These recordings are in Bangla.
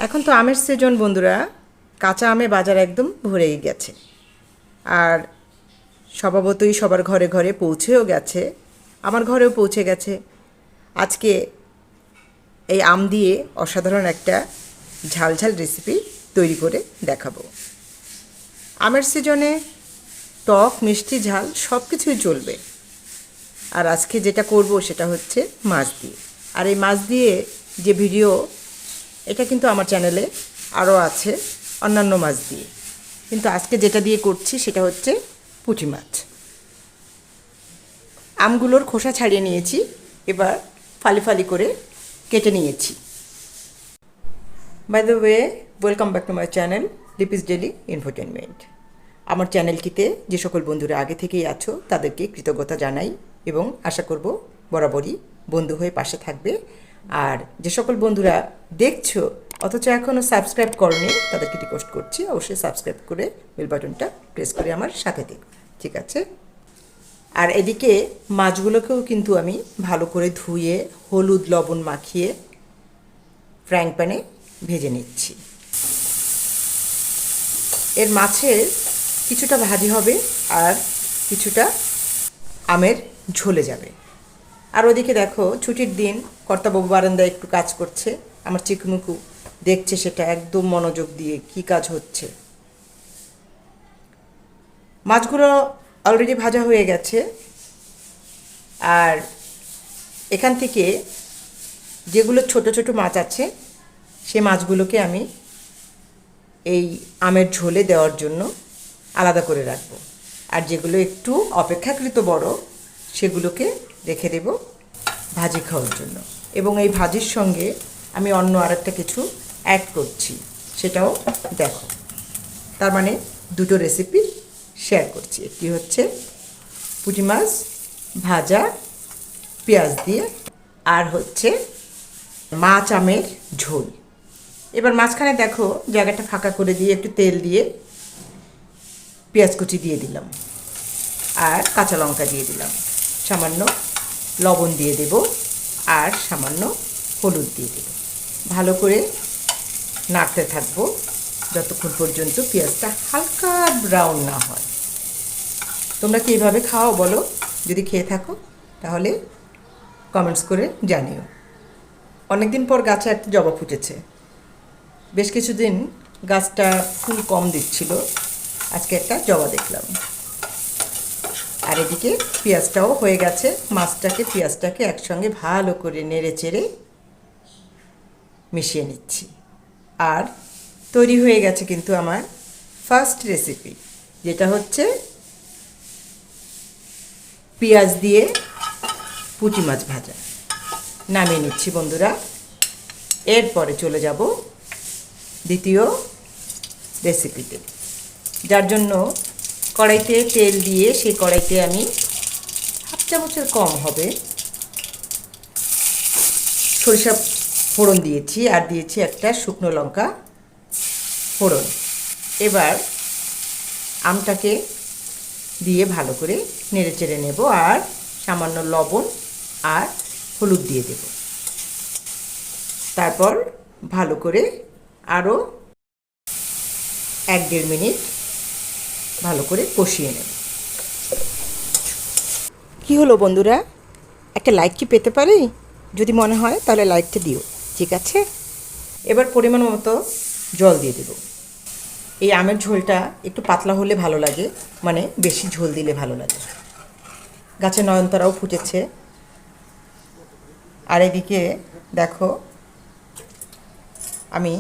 এখন তো আমের সিজন বন্ধুরা, কাঁচা আমে বাজার একদম ভরেই গেছে। আর স্বভাবতই সবার ঘরে ঘরে পৌঁছেও গেছে, আমার ঘরেও পৌঁছে গেছে। আজকে এই আম দিয়ে অসাধারণ একটা ঝালঝাল রেসিপি তৈরি করে দেখাবো। আমের সিজনে টক মিষ্টি ঝাল সব কিছুই চলবে। আর আজকে যেটা করব সেটা হচ্ছে মাছ দিয়ে। আর এই মাছ দিয়ে যে ভিডিও, এটা কিন্তু আমার চ্যানেলে আরও আছে অন্যান্য মাছ দিয়ে, কিন্তু আজকে যেটা দিয়ে করছি সেটা হচ্ছে পুঁটি মাছ। আমগুলোর খোসা ছাড়িয়ে নিয়েছি, এবার ফালি ফালি করে কেটে নিয়েছি। By the way, welcome back to my channel Lipi's daily infotainment. আমার চ্যানেলটিতে যে সকল বন্ধুরা আগে থেকেই আছো তাদেরকে কৃতজ্ঞতা জানাই এবং আশা করব বরাবরই বন্ধু হয়ে পাশে থাকবে। আর যে সকল বন্ধুরা দেখছো অথচ এখনও সাবস্ক্রাইব করনি তাদেরকে রিকোয়েস্ট করছি অবশ্যই সাবস্ক্রাইব করে বেল বাটনটা প্রেস করে আমার সাথে দেখো, ঠিক আছে? আর এদিকে মাছগুলোকেও কিন্তু আমি ভালো করে ধুয়ে হলুদ লবণ মাখিয়ে ফ্রাইং প্যানে ভেজে নিচ্ছি। এর মাছের কিছুটা ভাজি হবে আর কিছুটা আমের ঝোলে যাবে। আর ওদিকে দেখো, ছুটির দিন কর্তাবাবু বারান্দায় একটু কাজ করছে, আমার চিকুমুকু দেখছে সেটা একদম মনোযোগ দিয়ে কি কাজ হচ্ছে। মাছগুলো অলরেডি ভাজা হয়ে গেছে। আর এখান থেকে যেগুলো ছোট ছোট মাছ আছে সে মাছগুলোকে আমি এই আমের ঝোলে দেওয়ার জন্য আলাদা করে রাখবো, আর যেগুলো একটু অপেক্ষাকৃত বড় সেগুলোকে রেখে দেব ভাজি খাওয়ার জন্য। এবং এই ভাজির সঙ্গে আমি অন্য আরেকটা কিছু অ্যাড করছি, সেটাও দেখো। তার মানে দুটো রেসিপি শেয়ার করছি। একটি হচ্ছে পুঁটি মাছ ভাজা পেঁয়াজ দিয়ে, আর হচ্ছে মাছ আমের ঝোল। এবার মাঝখানে দেখো জায়গাটা ফাঁকা করে দিয়ে একটু তেল দিয়ে পেঁয়াজ কুচি দিয়ে দিলাম আর কাঁচা লঙ্কা দিয়ে দিলাম, সামান্য লবণ দিয়ে দেব আর সামান্য হলুদ দিয়ে দেব। ভালো করে নাড়তে থাকবো যতক্ষণ পর্যন্ত পেঁয়াজটা হালকা ব্রাউন না হয়। তোমরা কি এইভাবে খাও বলো? যদি খেয়ে থাকো তাহলে কমেন্টস করে জানিও। অনেকদিন পর গাছে একটা জবা ফুটেছে, বেশ কিছুদিন গাছটা ফুল কম দিচ্ছিল, আজকে একটা জবা দেখলাম। আর এদিকে পেঁয়াজটাও হয়ে গেছে, মাছটাকে পেঁয়াজটাকে একসঙ্গে ভালো করে নেড়ে চেড়ে মিশিয়ে নিচ্ছি। আর তৈরি হয়ে গেছে কিন্তু আমার ফার্স্ট রেসিপি, যেটা হচ্ছে পেঁয়াজ দিয়ে পুঁটি মাছ ভাজা। নামিয়ে নিচ্ছি বন্ধুরা। এরপরে চলে যাব দ্বিতীয় রেসিপিতে, যার জন্য কড়াইতে তেল দিয়ে সেই কড়াইতে আমি হাফ চামচের কম হবে সরিষা ফোড়ন দিয়েছি, আর দিয়েছি একটা শুকনো লঙ্কা ফোড়ন। এবার আমটাকে দিয়ে ভালো করে নেড়ে চেড়ে নেব আর সামান্য লবণ আর হলুদ দিয়ে দেব। তারপর ভালো করে আরও 1-1.5 মিনিট ভালো করে কষিয়ে নেব। কি হলো বন্ধুরা, একটা লাইক কি পেতে পারি? যদি মনে হয় তাহলে লাইকটা দিও, ঠিক আছে? এবার পরিমাণ মতো জল দিয়ে দেব। এই আমের ঝোলটা একটু পাতলা হলে ভালো লাগে, মানে বেশি ঝোল দিলে ভালো লাগে। গাছে নয়নতারাও ফুটেছে। আর এদিকে দেখো আমি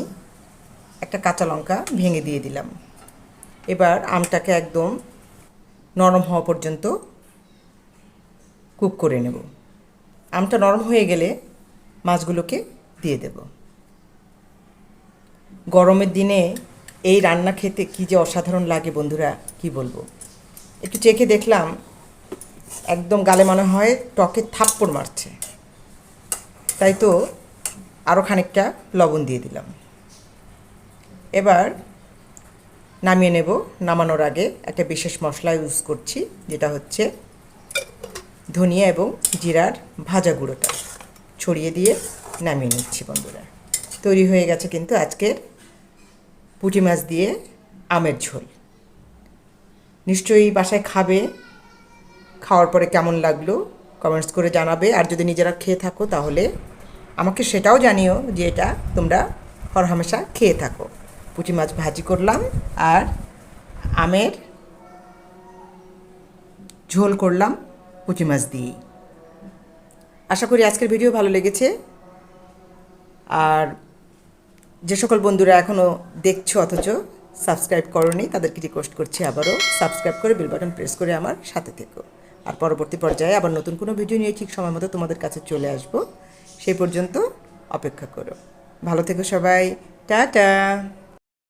একটা কাঁচা লঙ্কা ভেঙে দিয়ে দিলাম। এবার আমটাকে একদম নরম হওয়া পর্যন্ত কুক করে নেব। আমটা নরম হয়ে গেলে মাছগুলোকে দিয়ে দেব। গরমের দিনে এই রান্না খেতে কী যে অসাধারণ লাগে বন্ধুরা, কি বলবো। একটু চেখে দেখলাম, একদম গালে মনে হয় টকে থাপ্পড় মারছে, তাই তো আরও খানিকটা লবণ দিয়ে দিলাম। এবার নামিয়ে নেব। নামানোর আগে একটা বিশেষ মশলা ইউজ করছি, যেটা হচ্ছে ধনিয়া এবং জিরার ভাজা গুঁড়োটা ছড়িয়ে দিয়ে নামিয়ে নিচ্ছি বন্ধুরা। তৈরি হয়ে গেছে কিন্তু আজকের পুঁটি মাছ দিয়ে আমের ঝোল। নিশ্চয়ই বাসায় খাবে, খাওয়ার পরে কেমন লাগলো কমেন্টস করে জানাবে। আর যদি নিজেরা খেয়ে থাকো তাহলে আমাকে সেটাও জানিও যে এটা তোমরা হরহামেশা খেয়ে থাকো। পুঁটি মাছ ভাজি করলাম আর আমের ঝোল করলাম পুঁটি মাছ দিয়েই। আশা করি আজকের ভিডিও ভালো লেগেছে। আর যে সকল বন্ধুরা এখনও দেখছো অথচ সাবস্ক্রাইব করোনি তাদেরকে রিকোয়েস্ট করছি আবারও সাবস্ক্রাইব করে বেল বাটন প্রেস করে আমার সাথে থেকো। আর পরবর্তী পর্যায়ে আবার নতুন কোনো ভিডিও নিয়ে ঠিক সময় মতো তোমাদের কাছে চলে আসব। সেই পর্যন্ত অপেক্ষা করো। ভালো থেকো সবাই, টাটা।